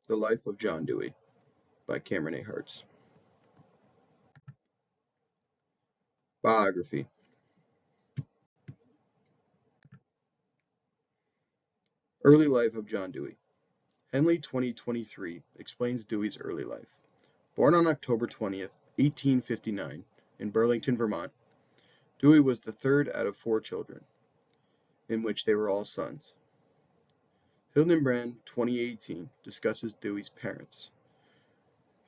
The Life of John Dewey by Cameron A. Hartz. Biography. Early Life of John Dewey. Henley 2023 explains Dewey's early life. Born on October 20th, 1859, in Burlington, Vermont, Dewey was the third out of four children, in which they were all sons. Hildenbrand 2018 discusses Dewey's parents.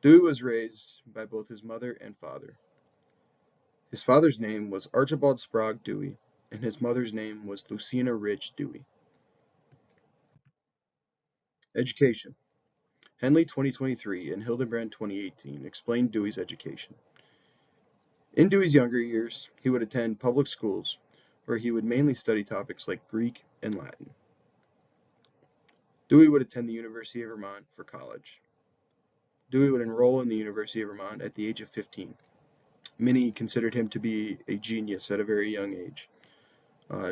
Dewey was raised by both his mother and father. His father's name was Archibald Sprague Dewey, and his mother's name was Lucina Ridge Dewey. Education. Henley 2023 and Hildenbrand 2018 explained Dewey's education. In Dewey's younger years, he would attend public schools, where he would mainly study topics like Greek and Latin. Dewey would attend the University of Vermont for college. Dewey would enroll in the University of Vermont at the age of 15. Many considered him to be a genius at a very young age.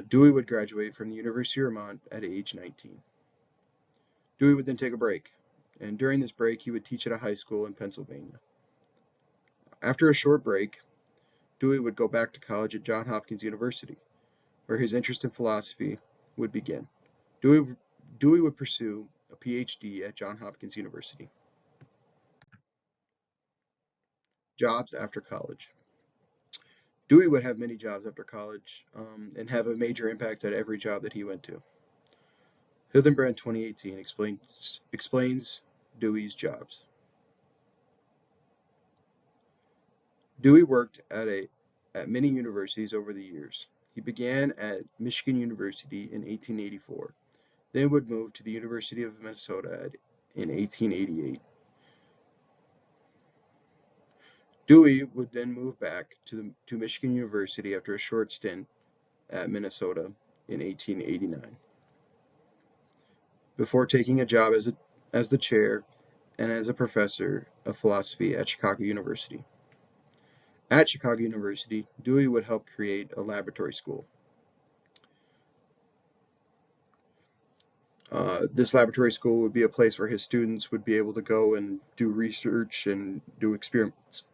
Dewey would graduate from the University of Vermont at age 19. Dewey would then take a break, and during this break he would teach at a high school in Pennsylvania. After a short break, Dewey would go back to college at Johns Hopkins University, where his interest in philosophy would begin. Dewey would pursue a PhD at Johns Hopkins University. Jobs after college. Dewey would have many jobs after college and have a major impact at every job that he went to. Hildenbrand 2018 explains Dewey's jobs. Dewey worked at many universities over the years. He began at Michigan University in 1884, then would move to the University of Minnesota in 1888. Dewey would then move back to Michigan University after a short stint at Minnesota in 1889, before taking a job as the chair and as a professor of philosophy at Chicago University. At Chicago University, Dewey would help create a laboratory school. This laboratory school would be a place where his students would be able to go and do research and do experiments.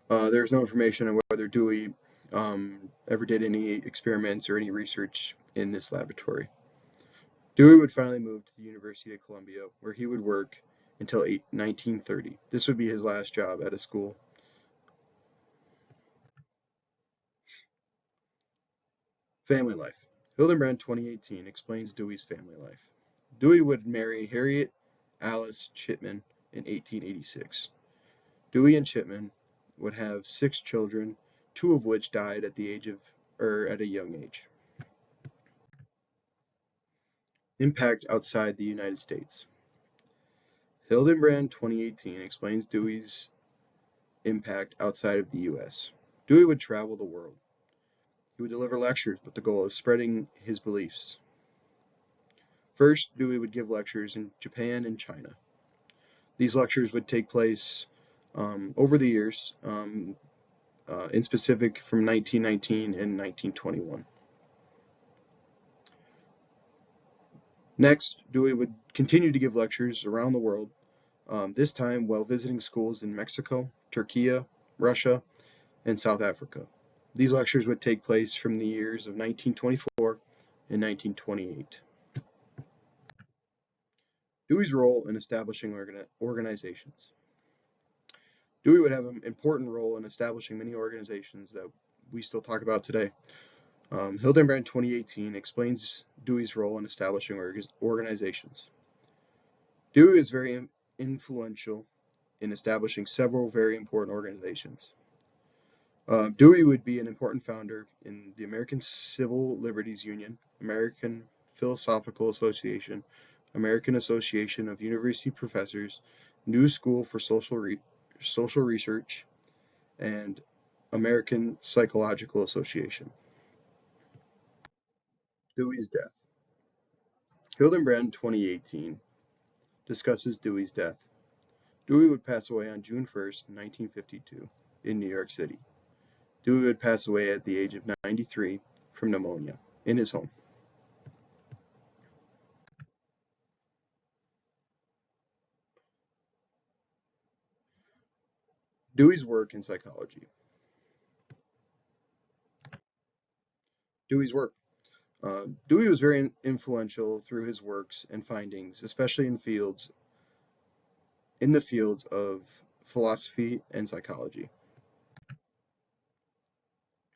There's no information on whether Dewey ever did any experiments or any research in this laboratory. Dewey would finally move to the University of Columbia, where he would work until 1930. This would be his last job at a school. Family life. Hildenbrand 2018 explains Dewey's family life. Dewey would marry Harriet Alice Chipman in 1886. Dewey and Chipman would have 6 children, 2 of which died at a young age. Impact outside the United States. Hildenbrand 2018 explains Dewey's impact outside of the U.S. Dewey would travel the world. He would deliver lectures with the goal of spreading his beliefs. First, Dewey would give lectures in Japan and China. These lectures would take place over the years, in specific from 1919 and 1921. Next, Dewey would continue to give lectures around the world, this time while visiting schools in Mexico, Turkey, Russia, and South Africa. These lectures would take place from the years of 1924 and 1928. Dewey's role in establishing organizations. Dewey would have an important role in establishing many organizations that we still talk about today. Hildenbrand 2018 explains Dewey's role in establishing organizations. Dewey is very influential in establishing several very important organizations. Dewey would be an important founder in the American Civil Liberties Union, American Philosophical Association, American Association of University Professors, New School for Social Research, and American Psychological Association. Dewey's death. Hildenbrand 2018 discusses Dewey's death. Dewey would pass away on June 1st, 1952, in New York City. Dewey would pass away at the age of 93 from pneumonia in his home. Dewey's work in psychology. Dewey's work. Dewey was very influential through his works and findings, especially in the fields of philosophy and psychology.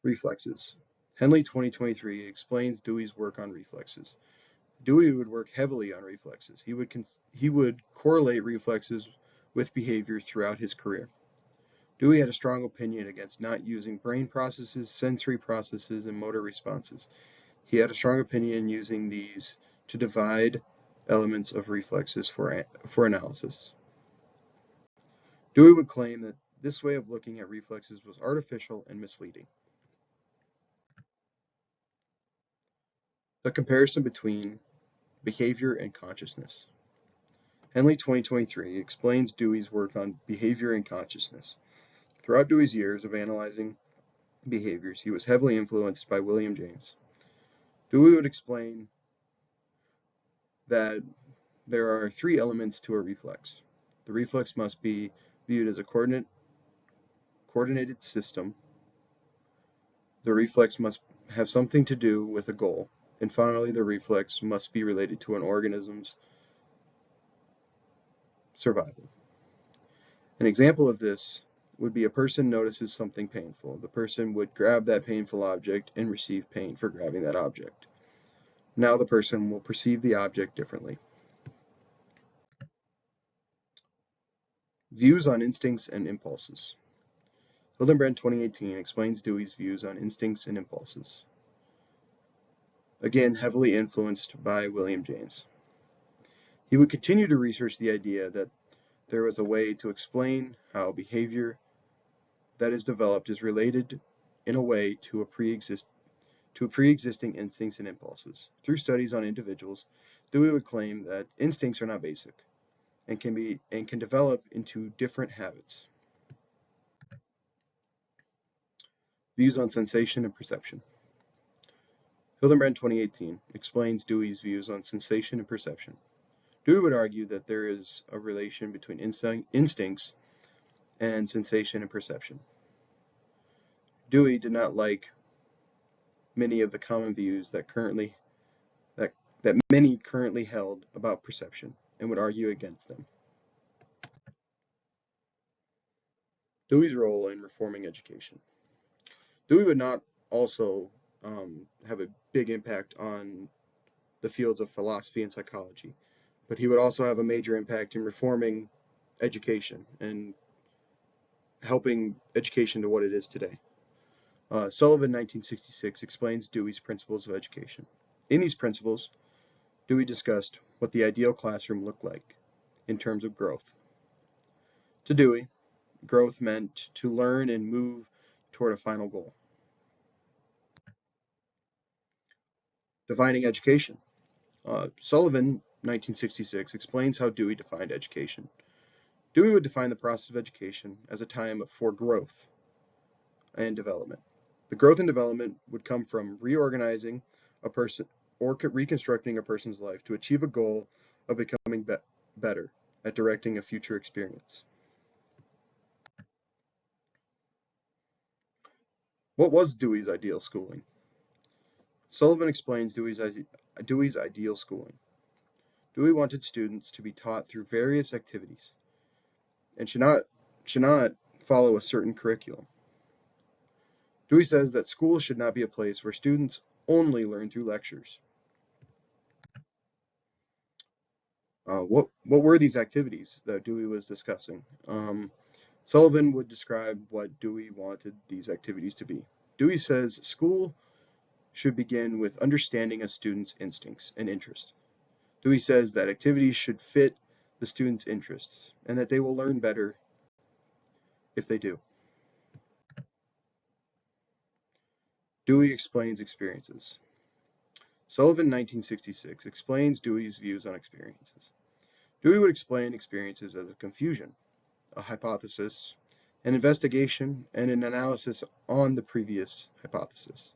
Reflexes. Henley 2023 explains Dewey's work on reflexes. Dewey would work heavily on reflexes. He would correlate reflexes with behavior throughout his career. Dewey had a strong opinion against not using brain processes, sensory processes, and motor responses. He had a strong opinion using these to divide elements of reflexes for analysis. Dewey would claim that this way of looking at reflexes was artificial and misleading. The comparison between behavior and consciousness. Henley 2023 explains Dewey's work on behavior and consciousness. Throughout Dewey's years of analyzing behaviors, he was heavily influenced by William James. Dewey would explain that there are three elements to a reflex. The reflex must be viewed as a coordinated system. The reflex must have something to do with a goal. And finally, the reflex must be related to an organism's survival. An example of this would be a person notices something painful. The person would grab that painful object and receive pain for grabbing that object. Now the person will perceive the object differently. Views on instincts and impulses. Hildenbrand 2018 explains Dewey's views on instincts and impulses. Again, heavily influenced by William James. He would continue to research the idea that there was a way to explain how behavior that is developed is related in a way to pre-existing instincts and impulses. Through studies on individuals, Dewey would claim that instincts are not basic and can develop into different habits. Views on sensation and perception. Hildenbrand 2018 explains Dewey's views on sensation and perception. Dewey would argue that there is a relation between instincts and sensation and perception. Dewey did not like many of the common views that many currently held about perception and would argue against them. Dewey's role in reforming education. Dewey would not also have a big impact on the fields of philosophy and psychology, but he would also have a major impact in reforming education and helping education to what it is today. Sullivan 1966 explains Dewey's principles of education. In these principles, Dewey discussed what the ideal classroom looked like in terms of growth. To Dewey, growth meant to learn and move toward a final goal. Defining education. Sullivan 1966 explains how Dewey defined education. Dewey would define the process of education as a time for growth and development. The growth and development would come from reorganizing a person or reconstructing a person's life to achieve a goal of becoming better at directing a future experience. What was Dewey's ideal schooling? Sullivan explains Dewey's ideal schooling. Dewey wanted students to be taught through various activities and should not follow a certain curriculum. Dewey says that school should not be a place where students only learn through lectures. What were these activities that Dewey was discussing? Sullivan would describe what Dewey wanted these activities to be. Dewey says school should begin with understanding a student's instincts and interests. Dewey says that activities should fit the student's interests and that they will learn better if they do. Dewey explains experiences. Sullivan 1966 explains Dewey's views on experiences. Dewey would explain experiences as a confusion, a hypothesis, an investigation, and an analysis on the previous hypothesis,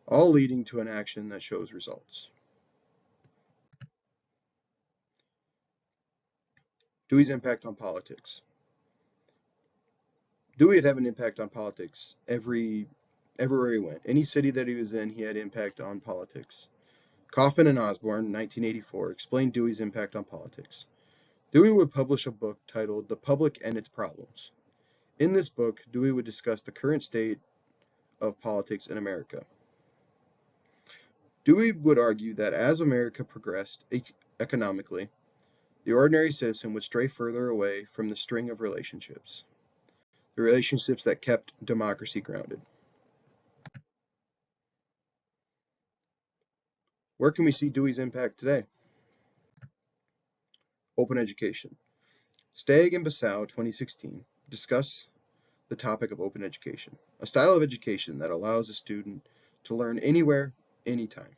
all leading to an action that shows results. Dewey's impact on politics. Dewey would have an impact on politics everywhere he went. Any city that he was in, he had impact on politics. Kaufman and Osborne, 1984, explained Dewey's impact on politics. Dewey would publish a book titled The Public and Its Problems. In this book, Dewey would discuss the current state of politics in America. Dewey would argue that as America progressed economically, the ordinary citizen would stray further away from the string of relationships, the relationships that kept democracy grounded. Where can we see Dewey's impact today? Open education. Stagg and Basow, 2016, discuss the topic of open education, a style of education that allows a student to learn anywhere, anytime.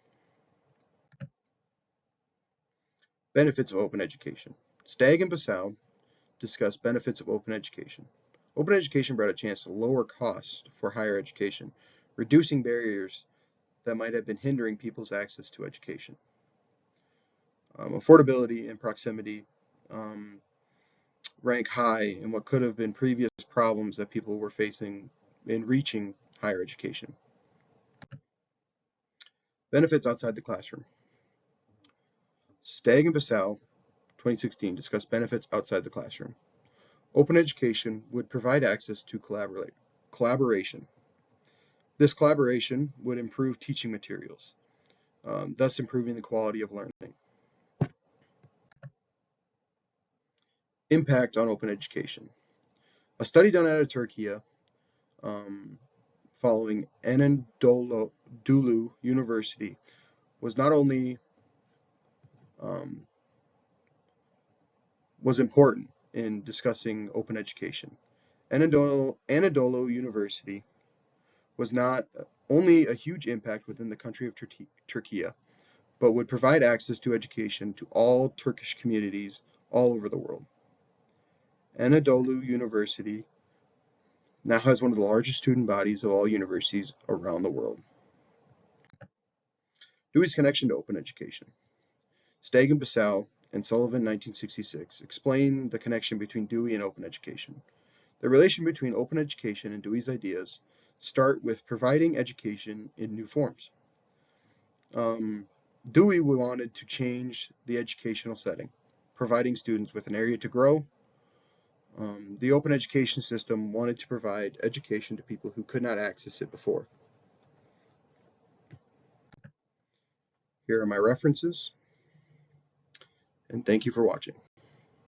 Benefits of open education. Stagg and Basow discuss benefits of open education. Open education brought a chance to lower costs for higher education, reducing barriers that might have been hindering people's access to education. Affordability and proximity rank high in what could have been previous problems that people were facing in reaching higher education. Benefits outside the classroom. Stagg and Basow, 2016, discuss benefits outside the classroom. Open education would provide access to collaboration. This collaboration would improve teaching materials, thus improving the quality of learning. Impact on open education. A study done out of Turkey following Anadolu University was not only was important in discussing open education. Anadolu University was not only a huge impact within the country of Turkey, but would provide access to education to all Turkish communities all over the world. Anadolu University now has one of the largest student bodies of all universities around the world. Dewey's connection to open education. Stagg and Basow and Sullivan, 1966, explain the connection between Dewey and open education. The relation between open education and Dewey's ideas start with providing education in new forms. Dewey wanted to change the educational setting, providing students with an area to grow. The open education system wanted to provide education to people who could not access it before. Here are my references, and thank you for watching.